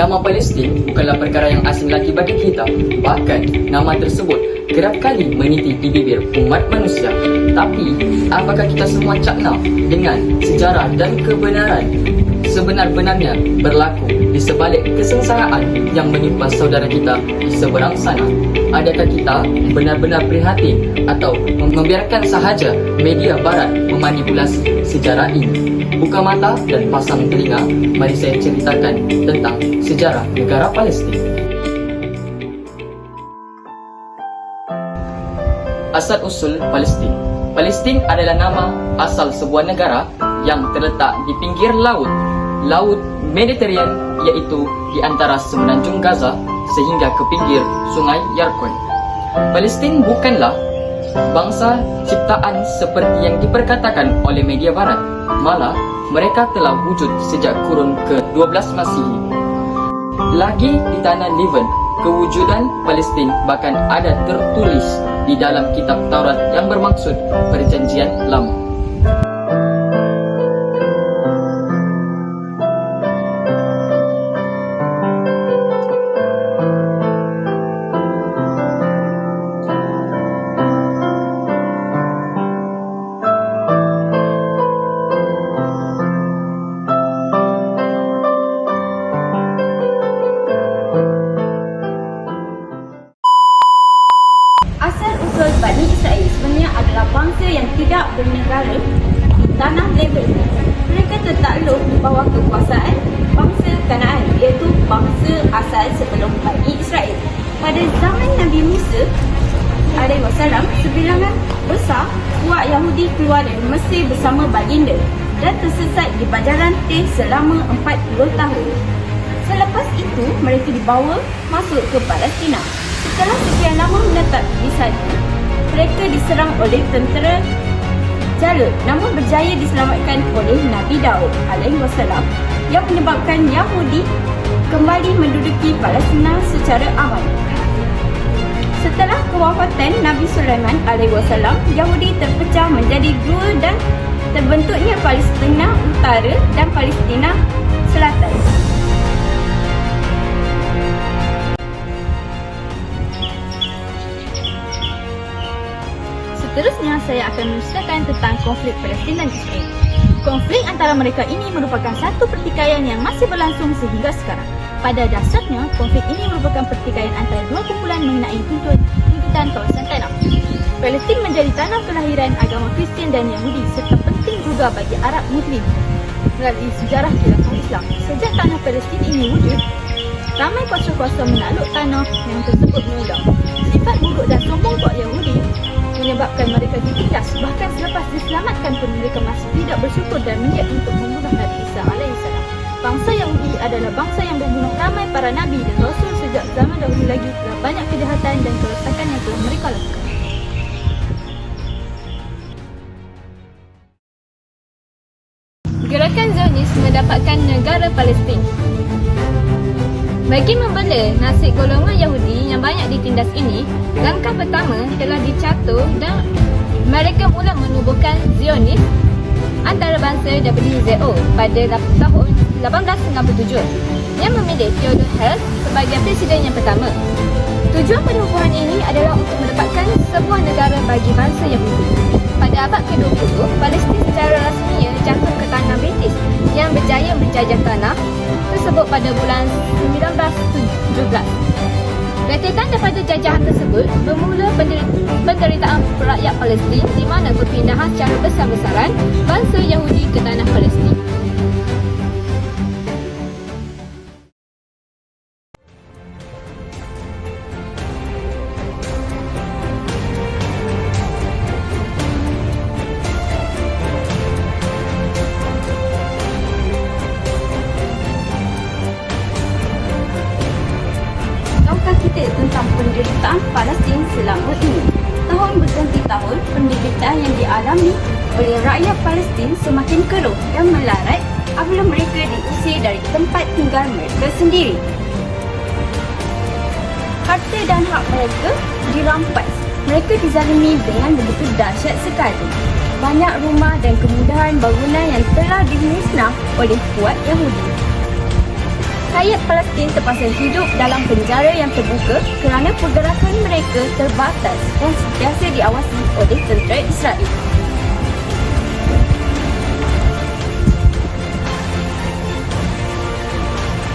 Nama Palestin bukanlah perkara yang asing lagi bagi kita. Bahkan, nama tersebut kerap kali meniti di bibir umat manusia. Tapi, apakah kita semua cakna dengan sejarah dan kebenaran sebenar-benarnya berlaku di sebalik kesengsaraan yang menimpa saudara kita di seberang sana? Adakah kita benar-benar prihatin atau membiarkan sahaja media barat memanipulasi sejarah ini? Buka mata dan pasang telinga, mari saya ceritakan tentang sejarah negara Palestin. Asal-usul Palestin. Palestin adalah nama asal sebuah negara yang terletak di pinggir Laut Mediterranean, iaitu di antara semenanjung Gaza sehingga ke pinggir Sungai Yarkon. Palestin bukanlah bangsa ciptaan seperti yang diperkatakan oleh media barat. Malah, mereka telah wujud sejak kurun ke-12 Masihi. Lagi di tanah Livan, kewujudan Palestin bahkan ada tertulis di dalam kitab Taurat yang bermaksud Perjanjian Lama. Asal-usul Bani Israel sebenarnya adalah bangsa yang tidak bernegara di tanah Lebanon. Mereka tertakluk di bawah kekuasaan bangsa Kanaan, iaitu bangsa asal sebelum Bani Israel. Pada zaman Nabi Musa (AS), sebilangan besar kuat Yahudi keluar dari Mesir bersama baginda dan tersesat di bajaran teh selama 40 tahun. Selepas itu, mereka dibawa masuk ke Palestina. Setelah sekian lama menetap di sana, mereka diserang oleh tentera Jalut, namun berjaya diselamatkan oleh Nabi Daud (AS) yang menyebabkan Yahudi kembali menduduki Palestina secara aman. Setelah kewafatan Nabi Sulaiman (AS), Yahudi terpecah menjadi dua dan terbentuknya Palestina Utara dan Palestina Selatan. Seterusnya, saya akan menceritakan tentang konflik Palestin dan Israel. Konflik antara mereka ini merupakan satu pertikaian yang masih berlangsung sehingga sekarang. Pada dasarnya, konflik ini merupakan pertikaian antara dua kumpulan mengenai tuntutan kawasan tanah. Palestin menjadi tanah kelahiran agama Kristian dan Yahudi serta penting juga bagi Arab Muslim melalui sejarah khilafah Islam. Sejak tanah Palestin ini wujud, ramai kuasa-kuasa menakluk tanah yang tersebut mengulang. Sifat buruk dan sombong kuat Yahudi menyebabkan mereka ditindas. Bahkan selepas diselamatkan pun mereka masih tidak bersyukur dan niat untuk membunuh Nabi Isa AS. Bangsa Yahudi adalah bangsa yang membunuh ramai para nabi dan rasul sejak zaman dahulu lagi. Telah banyak kejahatan dan kerosakan yang telah mereka lakukan. Gerakan Zionis mendapatkan negara Palestin. Bagi membela nasib golongan Yahudi yang banyak ditindas ini, langkah pertama telah dicatur dan mereka mula menubuhkan Zionis antarabangsa WZO pada tahun 1897 yang memilih Theodor Herzl sebagai presiden yang pertama. Tujuan penubuhan ini adalah untuk mendapatkan sebuah negara bagi bangsa Yahudi. Pada abad ke-20, Palestin secara rasminya jatuh ke tangan British yang berjaya menjajah tanah tersebut pada bulan 1917. Rentetan daripada jajahan tersebut bermula penderitaan rakyat Palestin di mana perpindahan secara besar-besaran bangsa Yahudi ke tanah Palestin. Tentang penderitaan Palestin selama ini. Tahun berganti tahun, penderitaan yang dialami oleh rakyat Palestin semakin keruh dan melarat apabila mereka diusir dari tempat tinggal mereka sendiri. Harta dan hak mereka dirampas. Mereka dizalimi dengan begitu dahsyat sekali. Banyak rumah dan kemudahan bangunan yang telah dimusnah oleh kuat Yahudi. Rakyat Palestin terpaksa hidup dalam penjara yang terbuka kerana pergerakan mereka terbatas dan sentiasa diawasi oleh tentera Israel.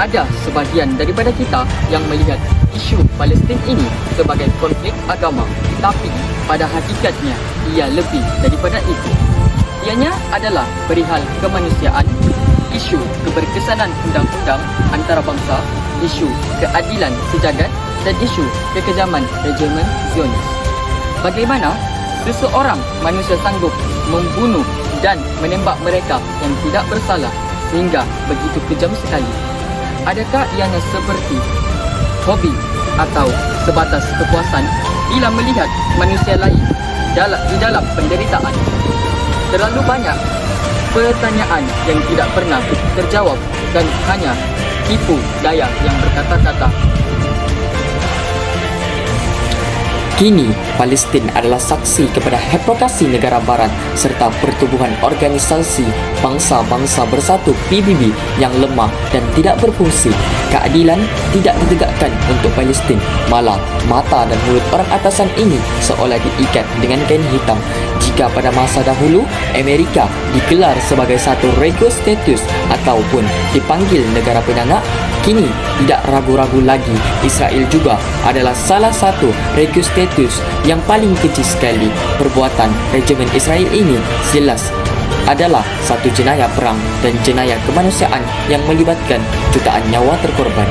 Ada sebahagian daripada kita yang melihat isu Palestin ini sebagai konflik agama, tapi pada hakikatnya ia lebih daripada itu. Ianya adalah perihal kemanusiaan, isu keberkesanan undang-undang antarabangsa, isu keadilan sejagat dan isu kekejaman regimen Zionis. Bagaimana seseorang manusia sanggup membunuh dan menembak mereka yang tidak bersalah sehingga begitu kejam sekali? Adakah ianya seperti hobi atau sebatas kepuasan bila melihat manusia lain di dalam penderitaan? Terlalu banyak pertanyaan yang tidak pernah terjawab dan hanya tipu daya yang berkata-kata. Kini, Palestin adalah saksi kepada heprokasi negara barat serta pertubuhan organisasi bangsa-bangsa bersatu PBB yang lemah dan tidak berfungsi. Keadilan tidak ditegakkan untuk Palestin, malah mata dan mulut orang atasan ini seolah diikat dengan kain hitam. Jika pada masa dahulu Amerika digelar sebagai satu rego status ataupun dipanggil negara penangak, kini tidak ragu-ragu lagi Israel juga adalah salah satu rego status yang paling keji sekali. Perbuatan regimen Israel ini jelas adalah satu jenayah perang dan jenayah kemanusiaan yang melibatkan jutaan nyawa terkorban.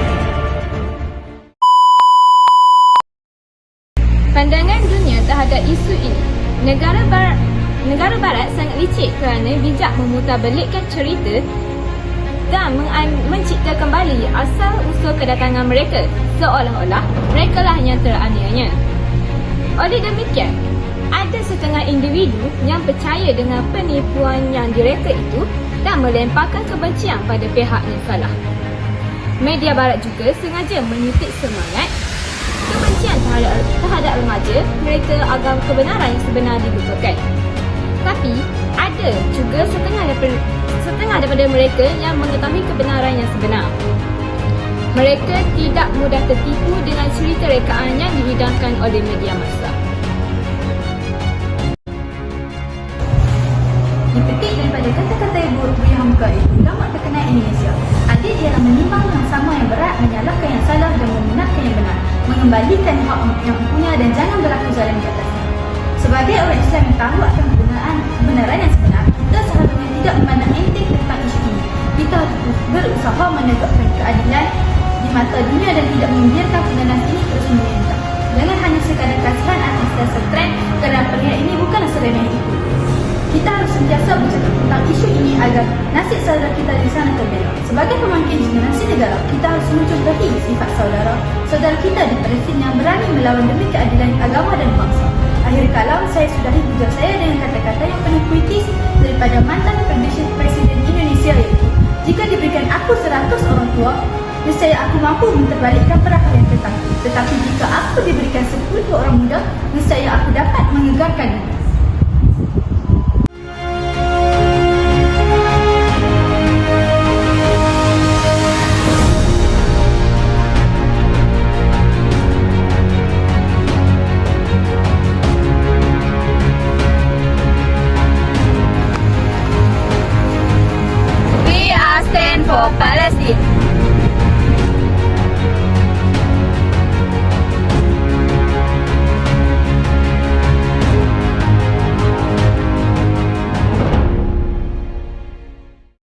Pandangan dunia terhadap isu ini. Negara barat sangat licik kerana bijak memutarbalikkan cerita dan mencipta kembali asal usul kedatangan mereka seolah-olah mereka lah yang teraniaya. Oleh demikian, ada setengah individu yang percaya dengan penipuan yang direka itu dan melemparkan kebencian pada pihak yang salah. Media barat juga sengaja menitik semangat kebencian terhadap remaja mereka agar kebenaran yang sebenar dilupakan. Tapi ada juga setengah daripada mereka yang mengetahui kebenaran yang sebenar. Mereka tidak mudah tertipu dengan cerita rekaan yang dihidangkan oleh media massa. Dipetik daripada kata-kata yang buruk William Hamka itu, ulama terkenal Indonesia. Adil ialah menimbang yang sama yang berat, menyalahkan yang salah dan membenarkan yang benar, mengembalikan hak yang punya dan jangan berlaku zalim di atasnya. Sebagai orang Islam yang tahu akan kebenaran yang sebenar, kita seharusnya tidak memandang enteng tentang isu ini. Kita harus berusaha menegakkan keadilan di mata dunia dan tidak membiarkan kebenaran ini terus memerintah. Jangan hanya sekadar kasihan atas dasar trend kerana perihal ini bukanlah seremeh itu. Kita harus sentiasa bercakap tentang isu ini agar nasib saudara kita di sana terbela. Sebagai pemangkin generasi negara, kita harus mencontohi sifat saudara kita di Palestin yang berani melawan demi keadilan agama dan bangsa. Akhir kalam, saya sudahi hujah saya dengan kata-kata yang penuh puitis daripada mantan Presiden Indonesia iaitu, jika diberikan aku 100 orang tua, nescaya aku mampu menterbalikkan perang yang tetapi jika aku diberikan 10 orang muda, nescaya aku dapat mengegarkan dunia.